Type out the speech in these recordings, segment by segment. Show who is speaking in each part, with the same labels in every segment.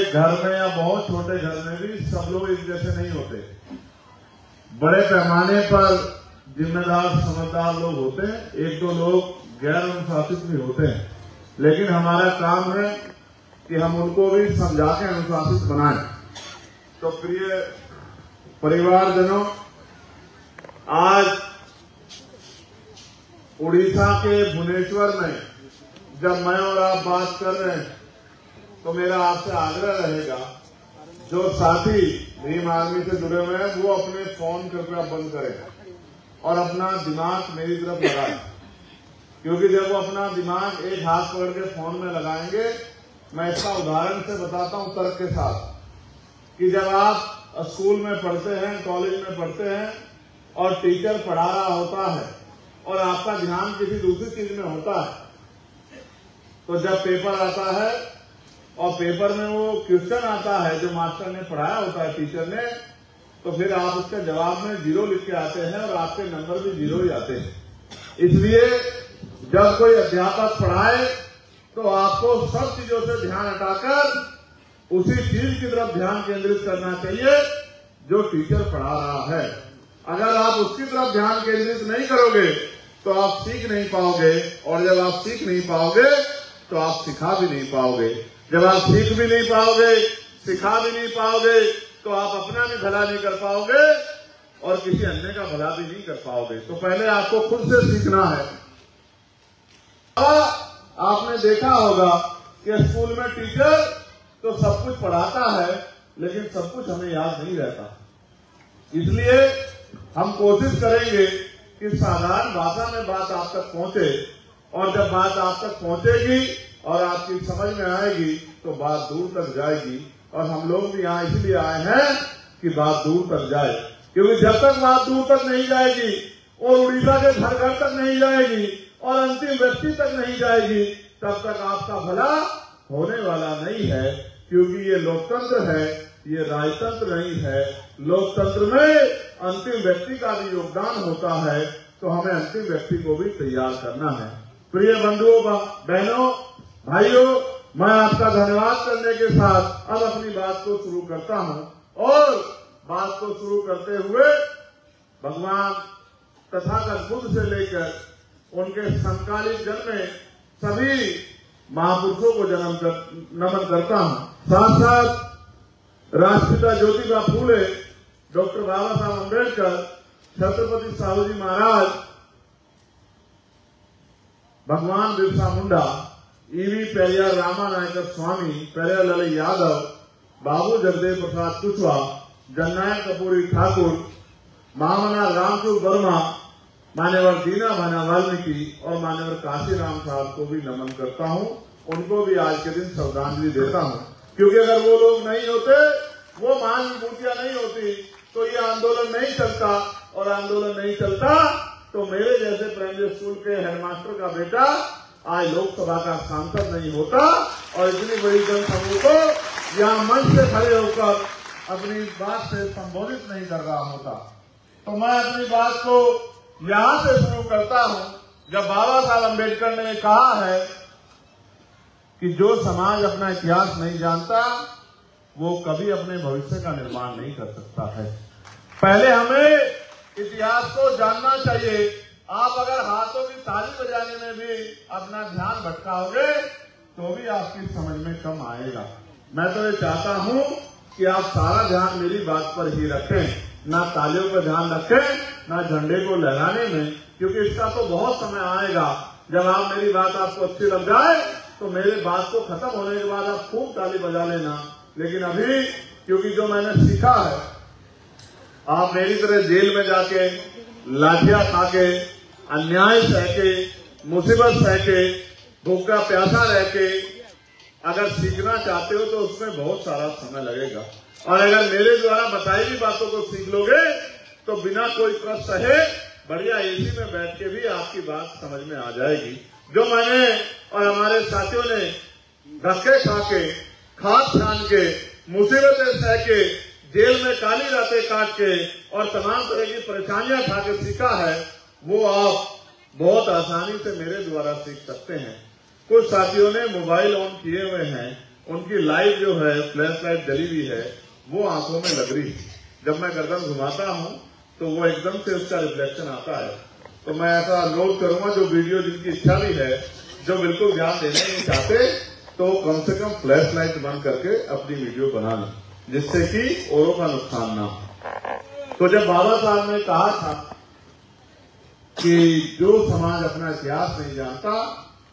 Speaker 1: घर में या बहुत छोटे घर में भी सब लोग एक जैसे नहीं होते। बड़े पैमाने पर जिम्मेदार समझदार लोग होते हैं, एक दो लोग गैर अनुशासित भी होते हैं, लेकिन हमारा काम है कि हम उनको भी समझा के अनुशासित बनाएं। तो प्रिय परिवारजनों, आज उड़ीसा के भुवनेश्वर में जब मैं और आप बात कर रहे हैं तो मेरा आपसे आग्रह रहेगा, जो साथी भीम आर्मी से जुड़े हुए हैं वो अपने फोन कृपया बंद करें और अपना दिमाग मेरी तरफ लगाएं, क्योंकि जब वो अपना दिमाग एक हाथ पकड़ के फोन में लगाएंगे, मैं इसका उदाहरण से बताता हूं तर्क के साथ, कि जब आप स्कूल में पढ़ते हैं, कॉलेज में पढ़ते हैं और टीचर पढ़ा रहा होता है और आपका ध्यान किसी दूसरी चीज में होता है, तो जब पेपर आता है और पेपर में वो क्वेश्चन आता है जो मास्टर ने पढ़ाया होता है, टीचर ने, तो फिर आप उसके जवाब में 0 लिख के आते हैं और आपके नंबर भी 0 ही आते हैं। इसलिए जब कोई अध्यापक पढ़ाए तो आपको सब चीजों से ध्यान हटाकर उसी चीज की तरफ ध्यान केंद्रित करना चाहिए जो टीचर पढ़ा रहा है। अगर आप उसकी तरफ ध्यान केंद्रित नहीं करोगे तो आप सीख नहीं पाओगे, और जब आप सीख नहीं पाओगे तो आप सिखा भी नहीं पाओगे। जब आप सीख भी नहीं पाओगे, सिखा भी नहीं पाओगे, तो आप अपना भी भला नहीं कर पाओगे और किसी अन्य का भला भी नहीं कर पाओगे। तो पहले आपको खुद से सीखना है। आपने देखा होगा कि स्कूल में टीचर तो सब कुछ पढ़ाता है, लेकिन सब कुछ हमें याद नहीं रहता। इसलिए हम कोशिश करेंगे कि साधारण भाषा में बात आप तक पहुंचे, और जब बात आप तक पहुंचेगी और आपकी समझ में आएगी तो बात दूर तक जाएगी। और हम लोग भी यहाँ इसलिए आए हैं कि बात दूर तक जाए, क्योंकि जब तक बात दूर तक नहीं जाएगी और उड़ीसा के घर घर तक नहीं जाएगी और अंतिम व्यक्ति तक नहीं जाएगी, तब तक आपका भला होने वाला नहीं है। क्योंकि ये लोकतंत्र है, ये राजतंत्र नहीं है। लोकतंत्र में अंतिम व्यक्ति का भी योगदान होता है, तो हमें अंतिम व्यक्ति को भी तैयार करना है। प्रिय बंधुओं, बहनों, भाइयों, मैं आपका धन्यवाद करने के साथ अब अपनी बात को शुरू करता हूं। और बात को शुरू करते हुए भगवान तथागत बुद्ध से लेकर उनके समकालीन जन्म में सभी महापुरुषों को नमन करता हूं। साथ साथ राष्ट्रपिता ज्योतिबा फूले, डॉक्टर बाबा साहब अम्बेडकर, छत्रपति साहू जी महाराज, भगवान बिरसा मुंडा, ईवी पेरियार रामानायकर स्वामी, पेरियार यादव, बाबू जगदेव प्रसाद कुशवाहा, जननायक कपूरी ठाकुर, महामना रामचूर वर्मा, मान्यवर दीना भाना वाल्मीकि और मान्यवर काशीराम साहब को भी नमन करता हूं। उनको भी आज के दिन श्रद्धांजलि देता हूं, क्योंकि अगर वो लोग नहीं होते, वो महान विभूतियां नहीं होती, तो ये आंदोलन नहीं चलता, और आंदोलन नहीं चलता तो मेरे जैसे प्राइमरी स्कूल के हेडमास्टर का बेटा आज लोकसभा का सांसद नहीं होता और इतनी बड़ी जनसमूह को यहाँ मंच से खड़े होकर अपनी बात से संबोधित नहीं कर रहा होता। तो मैं अपनी बात को यहाँ से शुरू करता हूँ, जब बाबा साहब अम्बेडकर ने कहा है कि जो समाज अपना इतिहास नहीं जानता वो कभी अपने भविष्य का निर्माण नहीं कर सकता है। पहले हमें इतिहास को जानना चाहिए। आप अगर हाथों की ताली बजाने में भी अपना ध्यान भटकाओगे तो भी आपकी समझ में कम आएगा। मैं तो ये चाहता हूं कि आप सारा ध्यान मेरी बात पर ही रखें, ना तालियों पर ध्यान रखें, ना झंडे को लहराने में, क्योंकि इसका तो बहुत समय आएगा जब आप मेरी बात आपको अच्छी लग जाए तो मेरे बात को खत्म होने के बाद आप खूब ताली बजा लेना। लेकिन अभी क्योंकि जो मैंने सीखा है, आप मेरी तरह जेल में जाके लाठियां खा के, अन्याय सह के, मुसीबत सह के, भूखा प्यासा रह के अगर सीखना चाहते हो तो उसमें बहुत सारा समय लगेगा। और अगर मेरे द्वारा बताई हुई बातों को सीख लोगे तो बिना कोई कष्ट सहे बढ़िया एसी में बैठ के भी आपकी बात समझ में आ जाएगी। जो मैंने और हमारे साथियों ने धक्के खा के, खाद छान के, मुसीबतें सह के, जेल में काली रातें काट के और तमाम तरह की परेशानियां खा के सीखा है, वो आप बहुत आसानी से मेरे द्वारा सीख सकते हैं। कुछ साथियों ने मोबाइल ऑन किए हुए हैं उनकी लाइट जो है, फ्लैश लाइट जली हुई है, वो आंखों में लग रही है। जब मैं गर्दन घुमाता हूं तो वो एकदम से उसका रिफ्लेक्शन आता है। तो मैं ऐसा अनुरोध करूंगा, जो वीडियो जिनकी इच्छा भी है, जो बिल्कुल ध्यान देना नहीं चाहते, तो कम से कम फ्लैश लाइट बंद करके अपनी वीडियो बना लें, जिससे कि औरों का नुकसान ना हो। तो जब बाबा साहब ने कहा था कि जो समाज अपना इतिहास नहीं जानता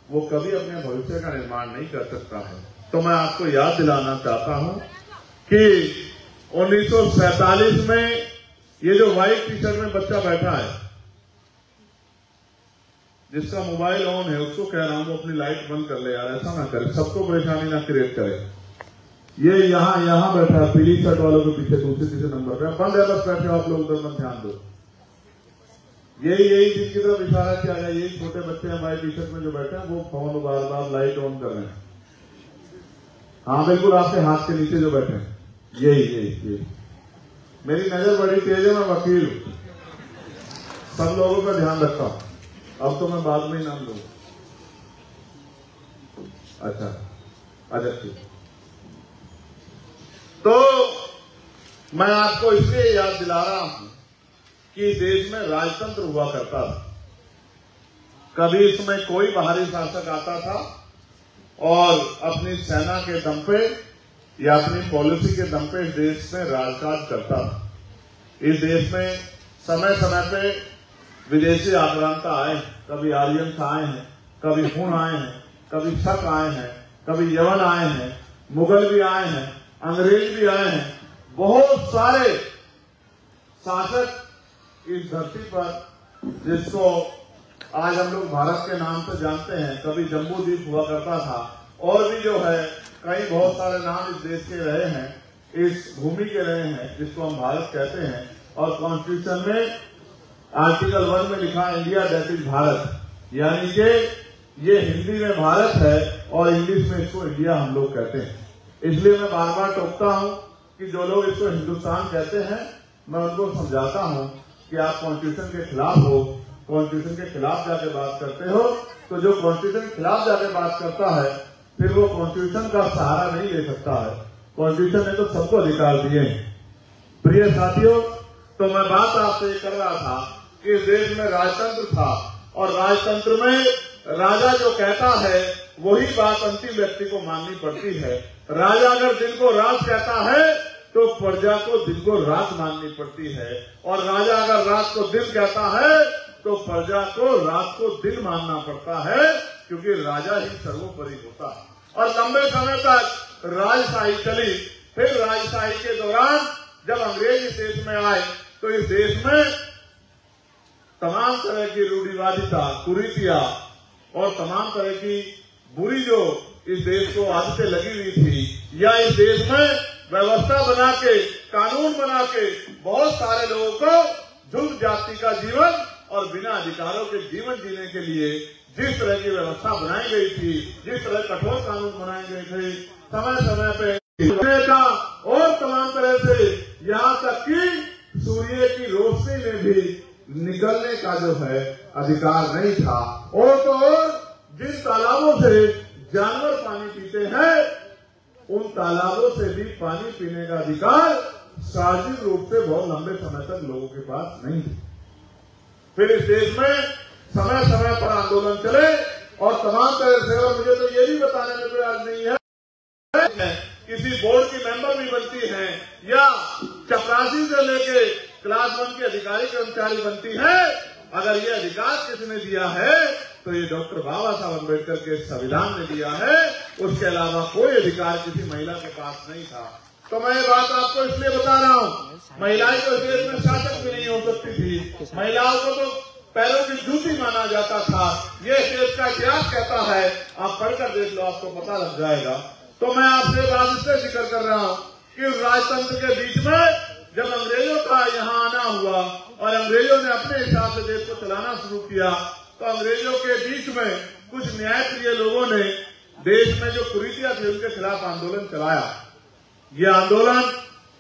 Speaker 1: वो कभी अपने भविष्य का निर्माण नहीं कर सकता है, तो मैं आपको याद दिलाना चाहता हूं कि 1947 में ये जो व्हाइट टी शर्ट में बच्चा बैठा है, जिसका मोबाइल ऑन है, उसको कह रहा हूं वो अपनी लाइट बंद कर ले यार, ऐसा ना करे, सबको परेशानी ना क्रिएट करे। ये यहां बैठा है, पीली शर्ट वालों के पीछे तीसरे नंबर पे बंद है, बस बैठे आप लोग उधर मत ध्यान दो। यही जिनकी तरफ इशारा किया गया, यही छोटे बच्चे हैं व्हाइट टी शर्ट में जो बैठे हैं, वो phone bar bar light on कर रहे हैं। हाँ बिल्कुल, आपके हाथ के नीचे जो बैठे हैं, यही मेरी नजर बड़ी तेज है, मैं वकील हूं, सब लोगों का ध्यान रखता हूं। अब तो मैं बाद में ही नाम लूंगा। अच्छा ठीक। तो मैं आपको इसलिए याद दिला रहा हूं कि देश में राजतंत्र हुआ करता था। कभी इसमें कोई बाहरी शासक आता था और अपनी सेना के दम पे या अपनी पॉलिसी के दम पे इस देश में राजकाज करता था। इस देश में समय समय पे विदेशी आक्रांता आए, कभी आर्यंस आए हैं, कभी हुन आए हैं, कभी शक आए हैं, कभी यवन आए हैं, मुगल भी आए हैं, अंग्रेज भी आए हैं। बहुत सारे शासक इस धरती पर, जिसको आज हम लोग भारत के नाम से जानते हैं, कभी जम्बू द्वीप हुआ करता था, और भी जो है कई बहुत सारे नाम इस देश के रहे हैं, इस भूमि के रहे हैं, जिसको हम भारत कहते हैं। और कॉन्स्टिट्यूशन में आर्टिकल 1 में लिखा इंडिया दैट इज भारत, यानी कि ये हिंदी में भारत है और इंग्लिश में इसको इंडिया हम लोग कहते हैं। इसलिए मैं बार बार टोकता हूं कि जो लोग इसको हिंदुस्तान कहते हैं, मैं उनको समझाता हूं कि आप कॉन्स्टिट्यूशन के खिलाफ हो, कॉन्स्टिट्यूशन के खिलाफ जाके बात करते हो, तो जो कॉन्स्टिट्यूशन के खिलाफ जाके बात करता है फिर वो कॉन्स्टिट्यूशन का सहारा नहीं ले सकता है। कॉन्स्टिट्यूशन ने तो सबको अधिकार दिए हैं। प्रिय साथियों, तो मैं बात आपसे कर रहा था कि इस देश में राजतंत्र था, और राजतंत्र में राजा जो कहता है वही बात अंतिम व्यक्ति को माननी पड़ती है। राजा अगर दिन को रात कहता है तो प्रजा को दिन को रात माननी पड़ती है, और राजा अगर रात को दिन कहता है तो प्रजा को रात को दिन मानना पड़ता है, क्योंकि राजा ही सर्वोपरि होता है। और लंबे समय तक राजशाही चली। फिर राजशाही के दौरान जब अंग्रेज इस देश में आए तो इस देश में तमाम तरह की रूढ़िवादिता, कुरीतियां और तमाम तरह की बुरी जो इस देश को आदतें लगी हुई थी, या इस देश में व्यवस्था बना के, कानून बना के बहुत सारे लोगों को झुंड जाति का जीवन और बिना अधिकारों के जीवन जीने के लिए जिस तरह की व्यवस्था बनाई गई थी, जिस तरह कठोर कानून बनाए गए थे, समय समय पे का और तमाम तरह से, यहाँ तक कि सूर्य की रोशनी में भी निकलने का जो है अधिकार नहीं था। और तो और जिन तालाबों से जानवर पानी पीते हैं, उन तालाबों से भी पानी पीने का अधिकार सार्वजनिक रूप से बहुत लंबे समय तक लोगों के पास नहीं था। फिर इस देश में समय समय पर आंदोलन चले और तमाम तरह से, और मुझे तो ये भी बताने में प्रयास नहीं है, किसी बोर्ड की मेंबर भी बनती हैं या चपरासी से लेके क्लास 1 के अधिकारी कर्मचारी बनती है, अगर ये अधिकार किसने दिया है तो ये डॉक्टर बाबा साहब अम्बेडकर के संविधान ने दिया है। उसके अलावा कोई अधिकार किसी महिला के पास नहीं था। तो मैं ये बात आपको इसलिए बता रहा हूँ, महिलाएं तो देश में शासक भी नहीं हो सकती थी, महिलाओं को तो पैरों की जूती माना जाता था। ये देश का इतिहास कहता है, आप पढ़कर देख लो, आपको पता लग जाएगा। तो मैं आपसे बात इसलिए जिक्र कर रहा हूँ कि राजतंत्र के बीच में जब अंग्रेजों का यहाँ आना हुआ और अंग्रेजों ने अपने हिसाब से देश को चलाना शुरू किया, तो अंग्रेजों के बीच में कुछ न्यायप्रिय लोगों ने देश में जो कुरीतियां थी उनके खिलाफ आंदोलन चलाया। ये आंदोलन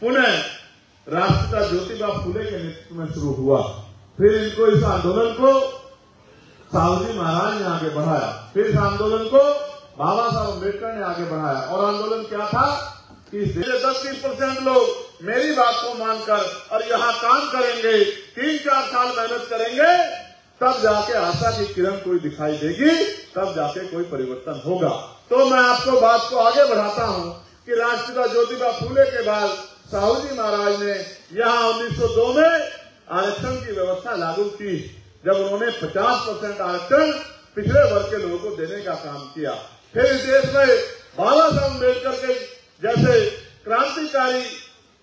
Speaker 1: पुनः राष्ट्रपिता ज्योतिबा फुले के नेतृत्व में शुरू हुआ। फिर इनको इस आंदोलन को साहूजी महाराज ने आगे बढ़ाया। फिर इस आंदोलन को बाबा साहब अम्बेडकर ने आगे बढ़ाया। और आंदोलन क्या था कि 10-20% लोग मेरी बात को मानकर और यहाँ काम करेंगे, 3-4 साल मेहनत करेंगे, तब जाके आशा की किरण कोई दिखाई देगी, तब जाके कोई परिवर्तन होगा। तो मैं आपको बात को आगे बढ़ाता हूँ कि राष्ट्रपिता ज्योतिबा फूले के बाद साहू जी महाराज ने यहाँ 1902 में आरक्षण की व्यवस्था लागू की, जब उन्होंने 50% आरक्षण पिछड़े वर्ग के लोगों को देने का काम किया। फिर इस देश में बाबा साहब अम्बेडकर के जैसे क्रांतिकारी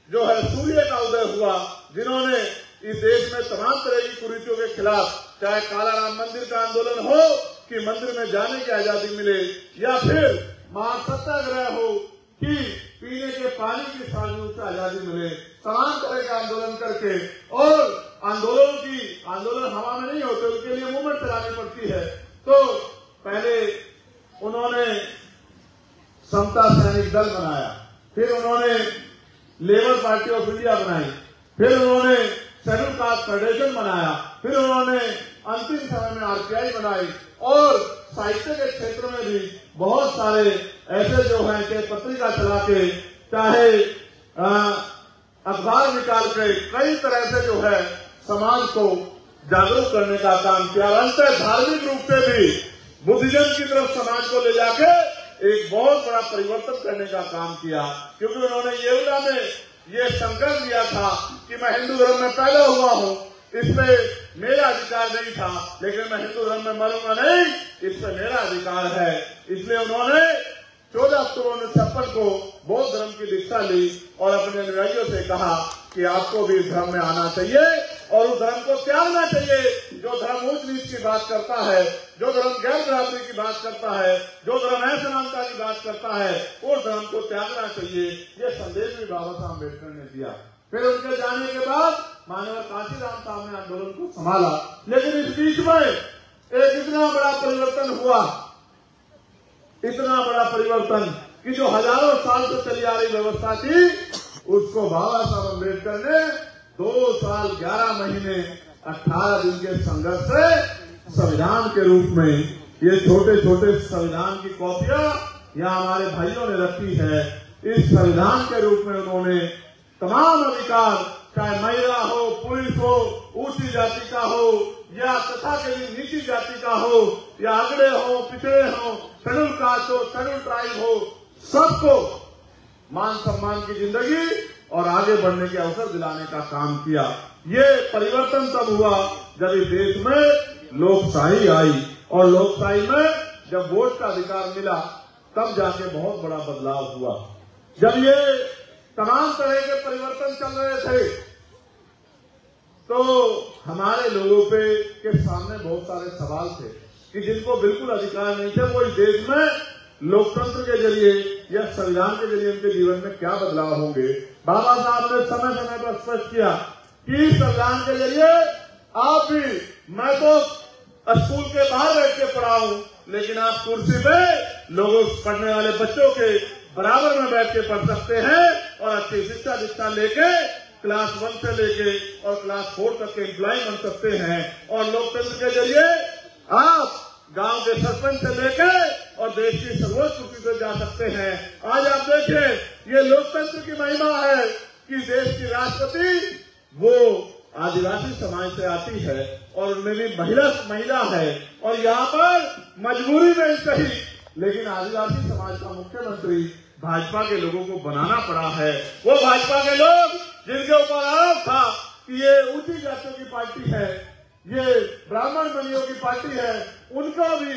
Speaker 1: जो है सूर्य का उदय हुआ, जिन्होंने इस देश में तमाम तरह की कुरीतियों के खिलाफ, चाहे काला राम मंदिर का आंदोलन हो कि मंदिर में जाने की आजादी मिले, या फिर महासत्याग्रह हो कि पीने के पानी की साधनों से आजादी मिले, तमाम तरह के आंदोलन करके, और आंदोलन हवा में नहीं होते, उनके लिए मूवमेंट चलानी पड़ती है। तो पहले उन्होंने समता सैनिक दल बनाया, फिर उन्होंने लेबर पार्टी ऑफ इंडिया बनाई, फिर उन्होंने शेड्यूल कास्ट फेडरेशन बनाया, फिर उन्होंने अंतिम समय में आरपीआई बनाई, और साहित्य के क्षेत्र में भी बहुत सारे ऐसे जो हैं कि पत्रिका चला के, चाहे अखबार निकाल के, कई तरह से जो है समाज को जागरूक करने का काम किया। अंत धार्मिक रूप से भी बुद्धिज्म की तरफ समाज को ले जाके एक बहुत बड़ा परिवर्तन करने का काम किया, क्योंकि उन्होंने येवला में ये संकल्प लिया था कि मैं हिंदू धर्म में पैदा हुआ हूँ, इसमें मेरा अधिकार नहीं था, लेकिन मैं हिंदू धर्म में मरूंगा नहीं, इसमें मेरा अधिकार है। इसलिए उन्होंने 14 अक्टूबर 1956 को बौद्ध धर्म की दीक्षा ली और अपने अनुयायियों से कहा कि आपको भी इस धर्म में आना चाहिए और उस धर्म को त्यागना चाहिए जो धर्म ऊंच नीच की बात करता है, जो धर्म गैर बराबरी की बात करता है, जो धर्म असमानता की बात करता है, उस धर्म को त्यागना चाहिए। ये संदेश भी बाबा साहब अम्बेडकर ने दिया। फिर उनके जाने के बाद मानव काशीराम साहब ने आंदोलन को संभाला, लेकिन इस बीच में एक इतना बड़ा परिवर्तन हुआ, इतना बड़ा परिवर्तन कि जो हजारों साल से चली आ रही व्यवस्था थी, उसको बाबा साहब अम्बेडकर ने 2 साल 11 महीने 18 दिन के संघर्ष से संविधान के रूप में, ये छोटे छोटे संविधान की कॉपियां यहाँ हमारे भाइयों ने रखी है, इस संविधान के रूप में उन्होंने तमाम अधिकार, चाहे महिला हो, पुरुष हो, ऊंची जाति का हो या तथा के लिए नीची जाति का हो, या अगड़े हो, पिछड़े हो, शेड्यूल कास्ट हो, शेड्यूल ट्राइब हो, सबको मान सम्मान की जिंदगी और आगे बढ़ने के अवसर दिलाने का काम किया। ये परिवर्तन तब हुआ जब इस देश में लोकशाही आई, और लोकशाही में जब वोट का अधिकार मिला, तब जाके बहुत बड़ा बदलाव हुआ। जब ये तमाम तरह के परिवर्तन चल रहे थे, तो हमारे लोगों के सामने बहुत सारे सवाल थे कि जिनको बिल्कुल अधिकार नहीं थे, वो इस देश में लोकतंत्र के जरिए या संविधान के जरिए उनके जीवन में क्या बदलाव होंगे। बाबा साहब ने समय समय पर स्पष्ट किया कि संविधान के जरिए आप भी, मैं तो स्कूल के बाहर बैठ के पढ़ा हूं, लेकिन आप कुर्सी पे लोगों, पढ़ने वाले बच्चों के बराबर में बैठ के पढ़ सकते हैं और अच्छी शिक्षा दीक्षा लेके क्लास 1 से लेके और क्लास 4 तक के एम्प्लॉय बन सकते हैं। और लोकतंत्र के जरिए आप गांव के सरपंच से लेके और देश की सर्वोच्च कुर्सी से जा सकते हैं। आज आप देखें, ये लोकतंत्र की महिमा है कि देश की राष्ट्रपति वो आदिवासी समाज से आती है और उनमें भी महिला है, और यहाँ पर मजबूरी में ही सही, लेकिन आदिवासी समाज का मुख्यमंत्री भाजपा के लोगों को बनाना पड़ा है। वो भाजपा के लोग जिनके ऊपर आरोप था कि ये ऊंची जातियों की पार्टी है, ये ब्राह्मण बनियों की पार्टी है, उनको भी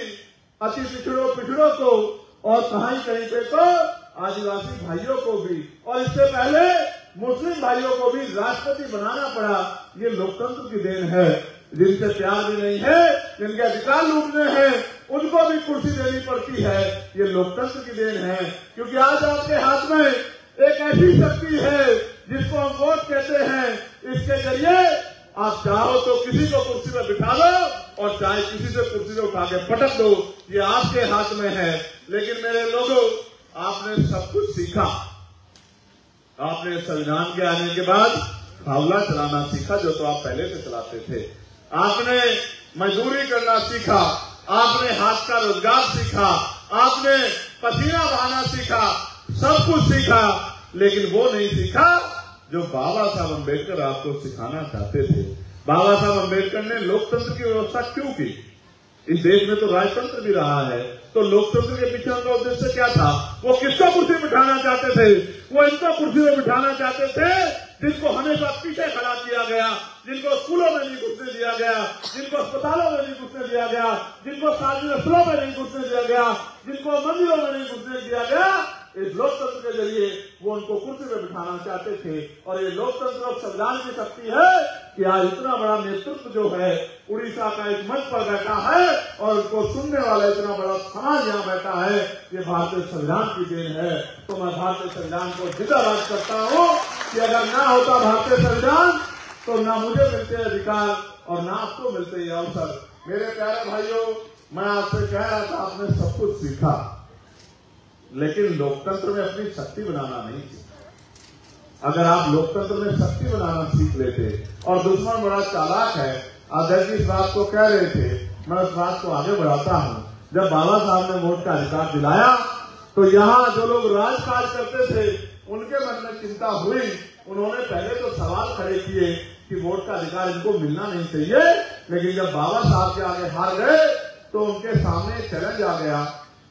Speaker 1: अति पिछड़ों को और कहीं पे तो आदिवासी भाइयों को भी, और इससे पहले मुस्लिम भाइयों को भी राष्ट्रपति बनाना पड़ा। ये लोकतंत्र की देन है। जिनसे प्यार भी नहीं है, जिनके अधिकार लूटने हैं, उनको भी कुर्सी देनी पड़ती है। ये लोकतंत्र की देन है, क्योंकि आज आपके हाथ में एक ऐसी शक्ति है जिसको हम वोट कहते हैं। इसके जरिए आप चाहो तो किसी को कुर्सी पर बिठा दो और चाहे किसी से कुर्सी से उठा के पटक दो, ये आपके हाथ में है। लेकिन मेरे लोगों, आपने सब कुछ सीखा। आपने संविधान के आने के बाद फावला चलाना सीखा, जो तो आप पहले से चलाते थे। आपने मजदूरी करना सीखा, आपने हाथ का रोजगार सीखा, आपने पसीना बहाना सीखा, सब कुछ सीखा, लेकिन वो नहीं सीखा जो बाबा साहब अम्बेडकर आपको सिखाना चाहते थे। बाबा साहब अम्बेडकर ने लोकतंत्र की व्यवस्था क्यों की? इस देश में तो राजतंत्र भी रहा है, तो लोकतंत्र के पीछे उनका उद्देश्य क्या था? वो किसको कुर्सी में बिठाना चाहते थे? वो इनको कुर्सी में बिठाना चाहते थे जिनको हमेशा पीछे खड़ा किया गया, जिनको स्कूलों में नहीं घुसने दिया गया, जिनको अस्पतालों में नहीं घुसने दिया गया, जिनको सार्वजनिक स्थलों में नहीं घुसने दिया गया, जिनको मंदिरों में नहीं घुसने दिया गया। इस लोकतंत्र के जरिए वो उनको कुर्सी में बिठाना चाहते थे। और ये लोकतंत्र और संविधान की शक्ति है कि आज इतना बड़ा नेतृत्व जो है उड़ीसा का एक मंच पर बैठा है और उसको सुनने वाला इतना बड़ा समाज यहाँ बैठा है, ये भारतीय संविधान की देन है। तो मैं भारतीय संविधान को जिंदाबाद करता हूँ कि अगर ना होता भारतीय संविधान तो ना मुझे मिलते अधिकार और ना आपको मिलते ये अवसर। मेरे प्यारे भाइयों, मैं आपसे कह रहा था आपने सब कुछ सीखा, लेकिन लोकतंत्र में अपनी शक्ति बनाना नहीं सीखा। अगर आप लोकतंत्र में शक्ति बनाना सीख लेते, और दुश्मन बड़ा चालाक है, अध्यक्ष इस बात को कह रहे थे, मैं उस बात को आगे बढ़ाता हूँ। जब बाबा साहब ने वोट का अधिकार दिलाया तो यहाँ जो लोग राजकाज करते थे उनके मन में चिंता हुई। उन्होंने पहले तो सवाल खड़े किए कि वोट का अधिकार इनको मिलना नहीं चाहिए, लेकिन जब बाबा साहब के आगे हार गए तो उनके सामने चैलेंज आ गया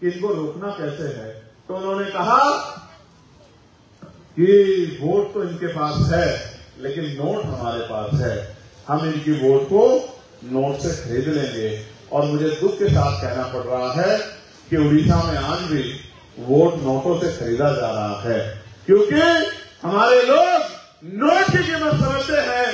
Speaker 1: कि इनको रोकना कैसे है। तो उन्होंने कहा कि वोट तो इनके पास है, लेकिन नोट हमारे पास है, हम इनकी वोट को नोट से खरीद लेंगे। और मुझे दुख के साथ कहना पड़ रहा है कि उड़ीसा में आज भी वोट नोटों से खरीदा जा रहा है, क्योंकि हमारे लोग नोट की कीमत समझते हैं,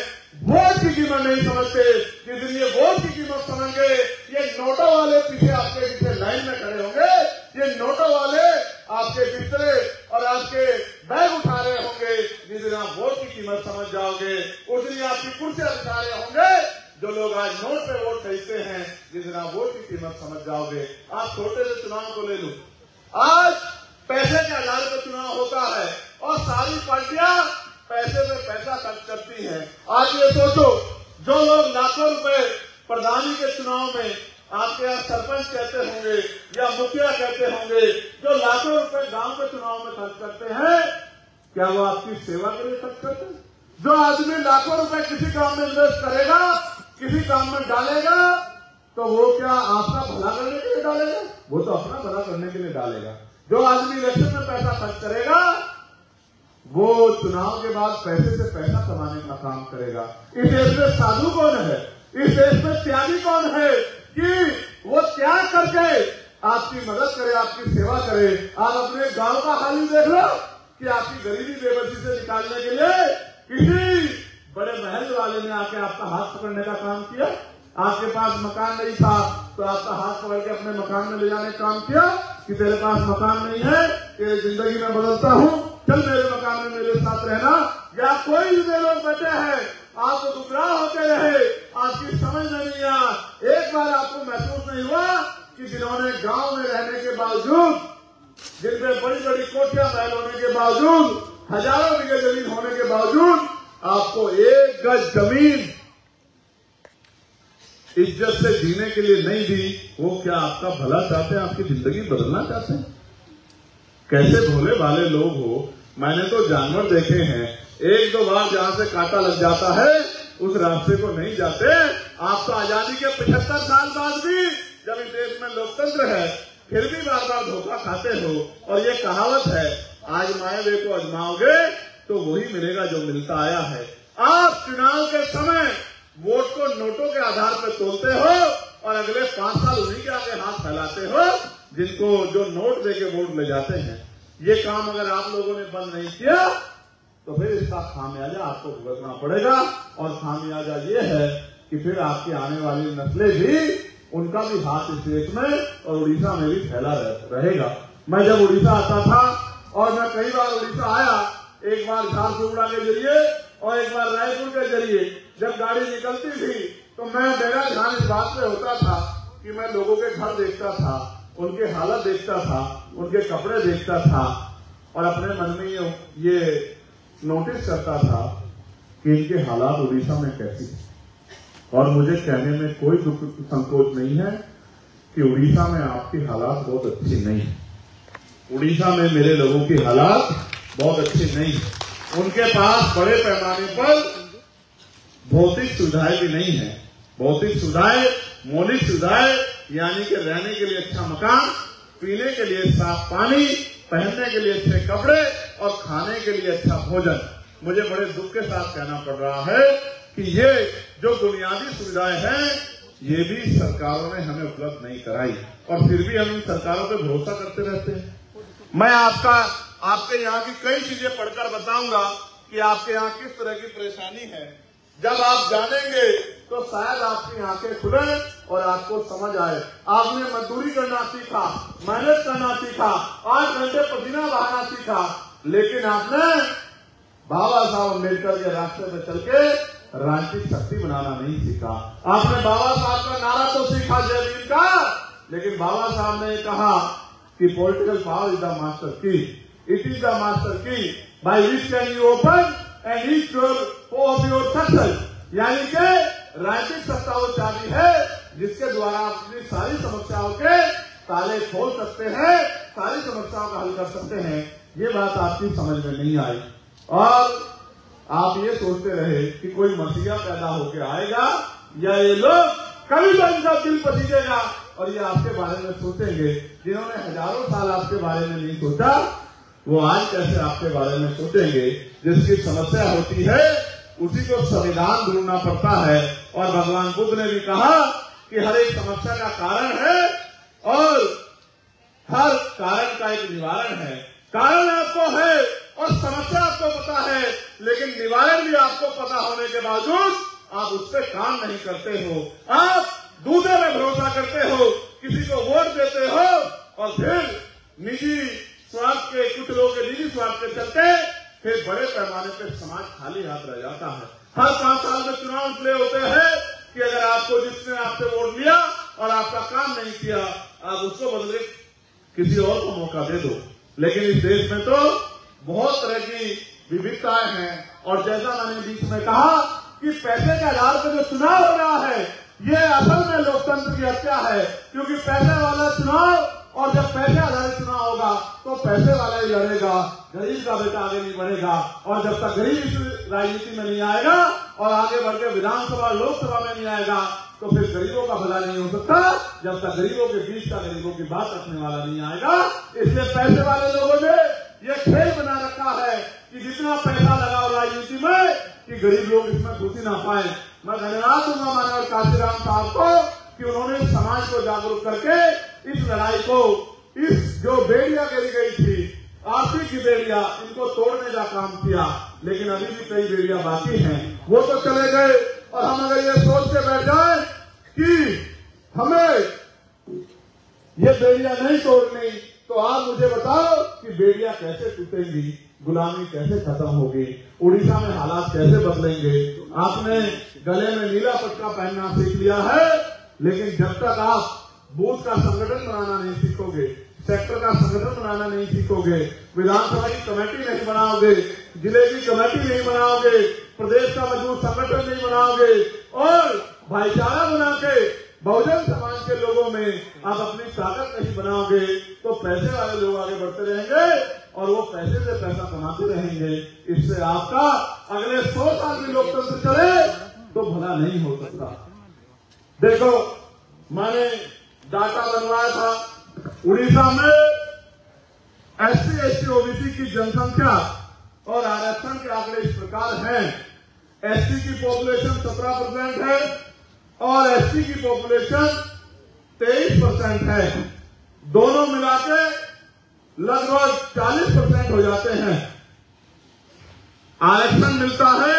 Speaker 1: वोट की कीमत नहीं समझते। जिस दिन ये वोट की कीमत समझेंगे, ये नोटों वाले पीछे आपके पीछे लाइन में खड़े होंगे, ये नोटों वाले आपके बिस्तरे और आपके बैग उठा रहे होंगे। जिस दिन आप वोट की कीमत समझ जाओगे, उस दिन आपकी कुर्सियां बिठा रहे होंगे। जो लोग आज नोट पे वोट खरीदते हैं, जिस दिन आप वोट की कीमत समझ जाओगे। आप छोटे से चुनाव को ले लो, आज पैसे के आधार पर चुनाव होता है और सारी पार्टियां पैसे में पैसा खर्च करती हैं। आज ये सोचो, जो लोग लाखों रुपए प्रधानी के चुनाव में आपके यहाँ सरपंच कहते होंगे या मुखिया कहते होंगे, जो लाखों रुपए गांव के चुनाव में खर्च करते हैं, क्या वो आपकी सेवा के लिए खर्च करते हैं? जो आदमी लाखों रुपए किसी काम में इन्वेस्ट करेगा, किसी काम में डालेगा, तो वो क्या आपका भला करने के लिए डालेगा? वो तो अपना भला करने के लिए डालेगा। जो आदमी इलेक्शन में पैसा खर्च करेगा, वो चुनाव के बाद पैसे से पैसा कमाने का काम करेगा। इस देश में साधु कौन है? इस देश में त्यागी कौन है कि वो त्याग करके आपकी मदद करे, आपकी सेवा करे? आप अपने गांव का हाल ही देख लो कि आपकी गरीबी बेबसी से निकालने के लिए किसी बड़े महल वाले ने आके आपका हाथ पकड़ने का काम किया। आपके पास मकान नहीं था तो आपका हाथ पकड़ के अपने मकान में ले जाने का काम किया कि तेरे पास मकान नहीं है, तेरी जिंदगी में बदलता हूँ, चल मेरे मकान में मेरे साथ रहना। या कोई भी लोग बैठे हैं, आप गुमराह होते रहे, आपकी समझ नहीं आया। एक बार आपको महसूस नहीं हुआ कि जिन्होंने गांव में रहने के बावजूद, जिनमें बड़ी बड़ी कोठियां महल होने के बावजूद, हजारों बीघे जमीन होने के बावजूद आपको एक गज जमीन इज्जत से जीने के लिए नहीं दी, वो क्या आपका भला चाहते हैं? आपकी जिंदगी बदलना चाहते हैं? कैसे भोले भाले लोग हो। मैंने तो जानवर देखे हैं, एक दो बार जहां से कांटा लग जाता है उस रास्ते को नहीं जाते। आप तो आजादी के 75 साल बाद भी, जब इस देश में लोकतंत्र है, फिर भी बार बार धोखा खाते हो। और ये कहावत है, आजमाए हुए को आजमाओगे तो वही मिलेगा जो मिलता आया है। आप चुनाव के समय वोट को नोटों के आधार पर तोलते हो और अगले 5 साल उन्हीं के आगे हाथ फैलाते हो जिनको जो नोट देके वोट ले जाते हैं। ये काम अगर आप लोगों ने बंद नहीं किया तो फिर इसका खामियाजा आपको भुगतना पड़ेगा। और खामियाजा ये है कि फिर आपकी आने वाली नस्लें भी, उनका भी हाथ इस देश में और उड़ीसा में भी फैला रहेगा। मैं जब उड़ीसा आता था, और मैं कई बार उड़ीसा आया, एक बार झारसुगुड़ा के जरिए और एक बार रायपुर के जरिए जब गाड़ी निकलती थी तो मेरा ध्यान इस बात पे होता था कि मैं लोगों के घर देखता था, उनके हालत देखता था, उनके कपड़े देखता था और अपने मन में ये नोटिस करता था कि इनके हालात उड़ीसा में कैसी है। और मुझे कहने में कोई दुख संकोच नहीं है कि उड़ीसा में आपकी हालात बहुत अच्छी नहीं है। उड़ीसा में मेरे लोगों की हालात बहुत अच्छी नहीं है। उनके पास बड़े पैमाने पर भौतिक सुविधाएं भी नहीं है। भौतिक सुविधाएं, मौलिक सुविधाएं यानी कि रहने के लिए अच्छा मकान, पीने के लिए साफ पानी, पहनने के लिए अच्छे कपड़े और खाने के लिए अच्छा भोजन। मुझे बड़े दुख के साथ कहना पड़ रहा है कि ये जो बुनियादी सुविधाएं हैं ये भी सरकारों ने हमें उपलब्ध नहीं कराई और फिर भी हम इन सरकारों पे भरोसा करते रहते हैं। मैं आपके यहाँ की कई चीजें पढ़कर बताऊंगा कि आपके यहाँ किस तरह की परेशानी है। जब आप जानेंगे तो शायद आपकी आंखें खुले और आपको समझ आए। आपने मजदूरी करना सीखा, मेहनत करना सीखा, 8 घंटे पसीना बहाना सीखा, लेकिन आपने बाबा साहब अम्बेडकर के रास्ते पे चल के राजनीतिक शक्ति बनाना नहीं सीखा। आपने बाबा साहब का नारा तो सीखा जय भीम का, लेकिन बाबा साहब ने कहा कि political power is the master की, इट इज द मास्टर की by which can you open and each of your success, यानी कि राजनीतिक सत्ता वो चाबी है जिसके द्वारा आप अपनी सारी समस्याओं के ताले खोल सकते हैं, सारी समस्याओं का हल कर सकते हैं। ये बात आपकी समझ में नहीं आई और आप ये सोचते रहे कि कोई मसीहा पैदा होके आएगा या ये लोग कभी तो इनका दिल पसीजेगा और ये आपके बारे में सोचेंगे। जिन्होंने हजारों साल आपके बारे में नहीं सोचा वो आज कैसे आपके बारे में सोचेंगे। जिसकी समस्या होती है उसी को संविधान ढूंढना पड़ता है और भगवान बुद्ध ने भी कहा कि हर एक समस्या का कारण है और हर कारण का एक निवारण है। कारण आपको है और समस्या आपको पता है, लेकिन निवारण भी आपको पता होने के बावजूद आप उस पर काम नहीं करते हो। आप दूसरे में भरोसा करते हो, किसी को वोट देते हो और फिर निजी स्वार्थ के, कुछ लोगों के निजी स्वार्थ के चलते फिर बड़े पैमाने पर समाज खाली हाथ रह जाता है। हर 5 साल में चुनाव इसलिए होते हैं कि अगर आपको जिसने आपसे वोट लिया और आपका काम नहीं किया, आप उसको बदले किसी और को मौका दे दो। लेकिन इस देश में तो बहुत तरह की विविधताएं हैं और जैसा मैंने बीच में कहा कि पैसे के आधार पर जो चुनाव हो रहा है ये असल में लोकतंत्र की हत्या है, क्योंकि पैसे वाला चुनाव और जब पैसे आधारित चुनाव होगा तो पैसे वाला ही लड़ेगा, गरीब का बेटा आगे नहीं बढ़ेगा। और जब तक गरीब इस राजनीति में नहीं आएगा और आगे बढ़ के विधानसभा लोकसभा में नहीं आएगा तो फिर गरीबों का भला नहीं हो सकता, जब तक गरीबों के बीच का गरीबों की बात रखने वाला नहीं आएगा। इसलिए पैसे वाले लोगों ने ये खेल बना रखा है कि जितना पैसा लगाओ राजनीति में कि गरीब लोग इसमें घुसी ना पाए। मैं धन्यवाद दूंगा मानव काशीराम साहब को कि उन्होंने समाज को जागरूक करके इस लड़ाई को, इस जो बेड़ियां गिरी गई थी आर्थिक की बेड़ियां, इनको तोड़ने का काम किया। लेकिन अभी भी कई बेड़ियां बाकी हैं, वो तो चले गए। और हम अगर ये सोच के बैठ जाए कि हमें ये बेड़ियां नहीं तोड़नी तो आप मुझे बताओ कि बेड़ियां कैसे टूटेंगी, गुलामी कैसे खत्म होगी, उड़ीसा में हालात कैसे बदलेंगे। आपने गले में नीला पट्टा पहनना सीख लिया है, लेकिन जब तक आप बूथ का संगठन बनाना नहीं सीखोगे, सेक्टर का संगठन बनाना नहीं सीखोगे, विधानसभा की कमेटी नहीं बनाओगे, जिले की कमेटी नहीं बनाओगे, प्रदेश का मजबूत संगठन नहीं बनाओगे और भाईचारा बना के बहुजन समाज के लोगों में आप अपनी ताकत नहीं बनाओगे तो पैसे वाले लोग आगे बढ़ते रहेंगे और वो पैसे से पैसा कमाते रहेंगे। इससे आपका अगले 100 साल भी लोकतंत्र चले तो भला नहीं हो सकता। देखो, मैंने डाटा बनवाया था, उड़ीसा में SC, ST, OBC की जनसंख्या और आरक्षण के आंकड़े इस प्रकार हैं। SC की पॉपुलेशन 17% है और ST की पॉपुलेशन 23% है। दोनों मिलाके लगभग 40% हो जाते हैं। आरक्षण मिलता है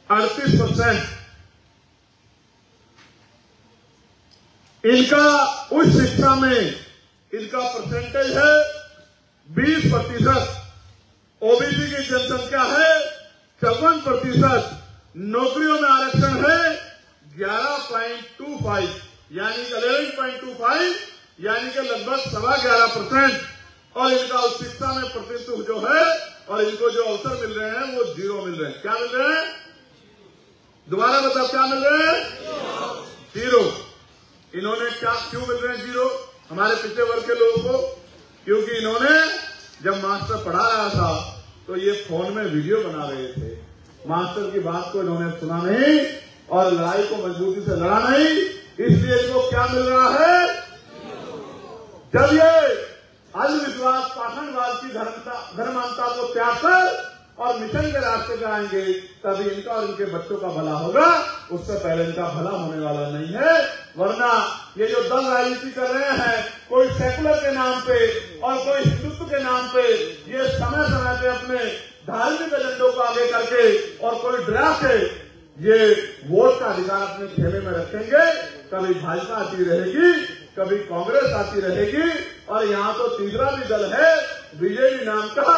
Speaker 1: 38%। इनका उच्च शिक्षा में इनका परसेंटेज है 20%। ओबीसी की जनसंख्या है 54%। नौकरियों में आरक्षण है 11.25 यानी कि 11.25 यानी कि लगभग 11.25%। और इनका उच्च शिक्षा में प्रतिशत जो है और इनको जो अवसर मिल रहे हैं वो 0 मिल रहे हैं। क्या मिल रहे हैं? दोबारा बताओ, क्या मिल रहे हैं? 0। इन्होंने क्या क्यों मिल रहे हैं जीरो हमारे पिछले वर्ग के लोगों को? क्योंकि इन्होंने जब मास्टर पढ़ा रहा था तो ये फोन में वीडियो बना रहे थे। मास्टर की बात को इन्होंने सुना नहीं और लड़ाई को मजबूती से लड़ा नहीं, इसलिए इनको क्या मिल रहा है? जब ये अंधविश्वास पाखंडवाद की धर्मांता को त्याग कर और मिशन के रास्ते पे आएंगे तभी इनका और इनके बच्चों का भला होगा, उससे पहले इनका भला होने वाला नहीं है। वरना ये जो दल राजनीति कर रहे हैं, कोई सेकुलर के नाम पे और कोई हिंदुत्व के नाम पे, ये समय समय पे अपने धार्मिक एजेंडों को आगे करके और कोई डरा के ये वोट का अधिकार अपने खेमे में रखेंगे। कभी भाजपा आती रहेगी, कभी कांग्रेस आती रहेगी और यहाँ तो तीसरा भी दल है बीजेपी नाम का,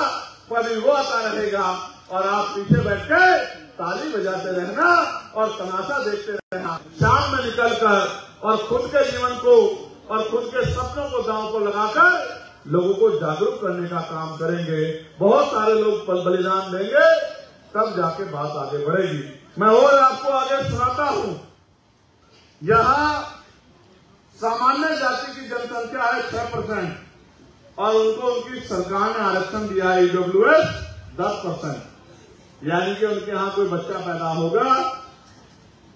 Speaker 1: कभी वो आता रहेगा और आप पीछे बैठ के ताली बजाते रहना और तमाशा देखते रहना। शाम में निकलकर और खुद के जीवन को और खुद के सपनों को दांव को लगाकर लोगों को जागरूक करने का काम करेंगे। बहुत सारे लोग बलिदान देंगे, तब जाके बात आगे बढ़ेगी। मैं और आपको आगे सुनाता हूं। यहाँ सामान्य जाति की जनसंख्या है 6% और उनको उनकी सरकार ने आरक्षण दिया है EWS 10%, यानी कि उनके यहाँ कोई बच्चा पैदा होगा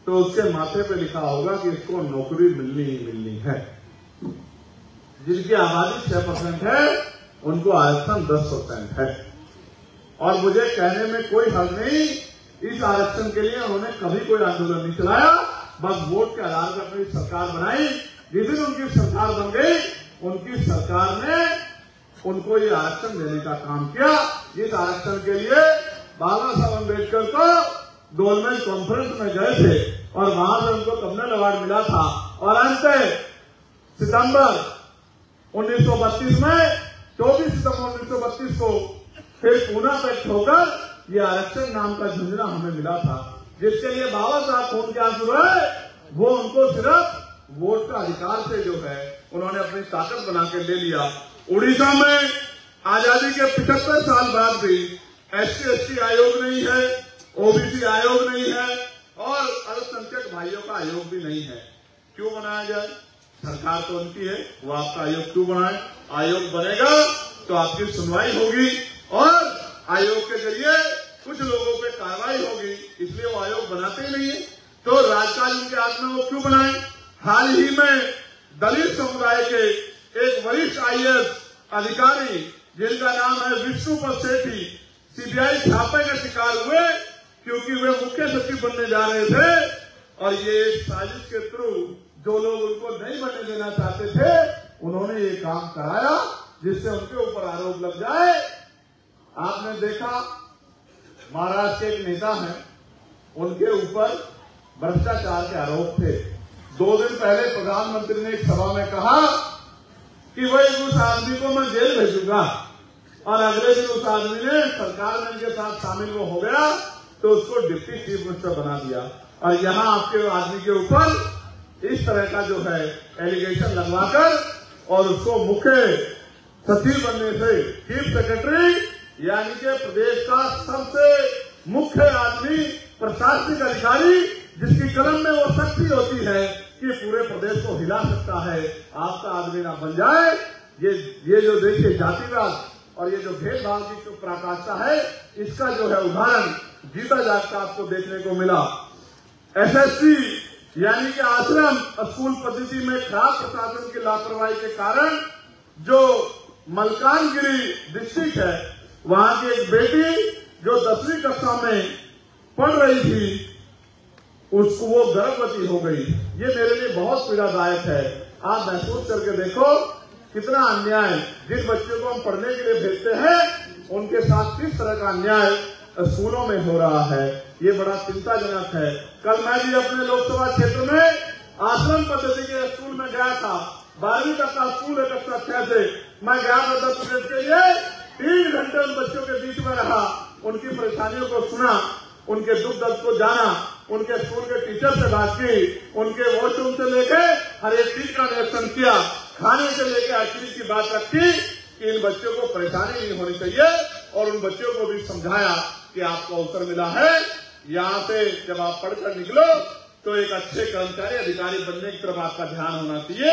Speaker 1: तो उसके माथे पे लिखा होगा कि इसको नौकरी मिलनी ही मिलनी है। जिनकी आबादी 6% है उनको आरक्षण 10% है। और मुझे कहने में कोई हर्ज नहीं, इस आरक्षण के लिए उन्होंने कभी कोई आंदोलन नहीं चलाया, बस वोट के आधार पर अपनी सरकार बनाई। जिस दिन उनकी सरकार बन गई, उनकी सरकार ने उनको ये आरक्षण देने का काम किया। इस आरक्षण के लिए बाबा साहब अम्बेडकर को गोलमेज कॉन्फ्रेंस में गए थे और वहां से उनको कम्युनल अवार्ड मिला था और अंत सितंबर 1932 में 24 सितंबर 1932 को फिर पुनः व्यक्त होकर ये आरक्षण नाम का झुंझुना हमें मिला था, जिसके लिए बाबा साहब खून के आंसू है। वो उनको सिर्फ वोट का अधिकार से जो है उन्होंने अपनी ताकत बना के ले लिया। उड़ीसा में आजादी के 75 साल बाद भी SC/ST आयोग नहीं है, OBC आयोग नहीं है और अल्पसंख्यक भाइयों का आयोग भी नहीं है। क्यों बनाया जाए? सरकार तो उनकी है, वो आपका आयोग क्यों बनाए? आयोग बनेगा तो आपकी सुनवाई होगी और आयोग के जरिए कुछ लोगों पे कार्रवाई होगी, इसलिए वो आयोग बनाते ही नहीं है। तो राजकाज के हाथ में वो क्यों बनाए? हाल ही में दलित समुदाय के एक वरिष्ठ IAS अधिकारी जिनका नाम है विष्णुपद सेठी CBI छापे के शिकार हुए क्योंकि वे मुख्य सचिव बनने जा रहे थे और ये साजिश के थ्रू जो लोग उनको नहीं बनने देना चाहते थे उन्होंने ये काम कराया जिससे उनके ऊपर आरोप लग जाए। आपने देखा महाराष्ट्र के एक नेता हैं, उनके ऊपर भ्रष्टाचार के आरोप थे। 2 दिन पहले प्रधानमंत्री ने एक सभा में कहा कि वही उस आदमी को मैं जेल भेजूंगा और अगले दिन उस आदमी ने सरकार में इनके साथ शामिल वो हो गया तो उसको डिप्टी चीफ मिनिस्टर बना दिया। और यहाँ आपके आदमी के ऊपर इस तरह का जो है एलिगेशन लगवाकर और उसको मुख्य सचिव बनने से चीफ सेक्रेटरी यानी कि प्रदेश का सबसे मुख्य आदमी, प्रशासनिक अधिकारी जिसकी कलम में वो शक्ति होती है कि पूरे प्रदेश को हिला सकता है, आपका आदमी ना बन जाए। ये जो देखिए जातिवाद और ये जो भेदभाव की जो पराकाष्ठा है, इसका जो है उदाहरण जीता जागता आपको देखने को मिला। SSC यानी कि आश्रम स्कूल पद्धति में खराब प्रशासन की लापरवाही के कारण जो मलकानगिरी डिस्ट्रिक्ट है, वहां की एक बेटी जो 10वीं कक्षा में पढ़ रही थी, उसको वो गर्भवती हो गई। ये मेरे लिए बहुत पीड़ादायक है। आप महसूस करके देखो कितना अन्याय, जिन बच्चों को हम पढ़ने के लिए भेजते हैं उनके साथ किस तरह का अन्याय स्कूलों में हो रहा है। ये बड़ा चिंताजनक है। कल मैं भी अपने लोकसभा क्षेत्र में आश्रम पद्धति के स्कूल में गया था। 12वीं तक का स्कूल है, कक्षा 6 से मैं गया था 10 मिनट के लिए। 3 घंटे उन बच्चों के बीच में रहा, उनकी परेशानियों को सुना, उनके दुख दर्द को जाना, उनके स्कूल के टीचर से बात की, उनके वॉशरूम से लेके हर एक चीज का निरीक्षण किया, खाने से लेके हर चीज की बात रखी कि इन बच्चों को परेशानी नहीं होनी चाहिए और उन बच्चों को भी समझाया कि आपको अवसर मिला है, यहाँ से जब आप पढ़कर निकलो तो एक अच्छे कर्मचारी अधिकारी बनने की तरफ आपका ध्यान होना चाहिए।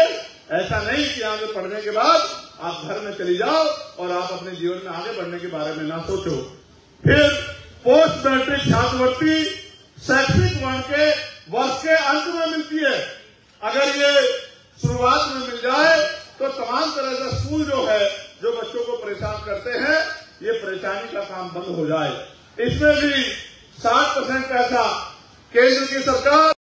Speaker 1: ऐसा नहीं कि आगे पढ़ने के बाद आप घर में चली जाओ और आप अपने जीवन में आगे बढ़ने के बारे में ना सोचो। फिर पोस्ट मैट्रिक छात्रवृत्ति शैक्षिक वर्ण के वर्ष के अंत में मिलती है। अगर ये शुरुआत में मिल जाए तो तमाम तरह से स्कूल जो है, जो बच्चों को परेशान करते हैं, ये परेशानी का काम बंद हो जाए। इसमें भी 60% पैसा केंद्र की सरकार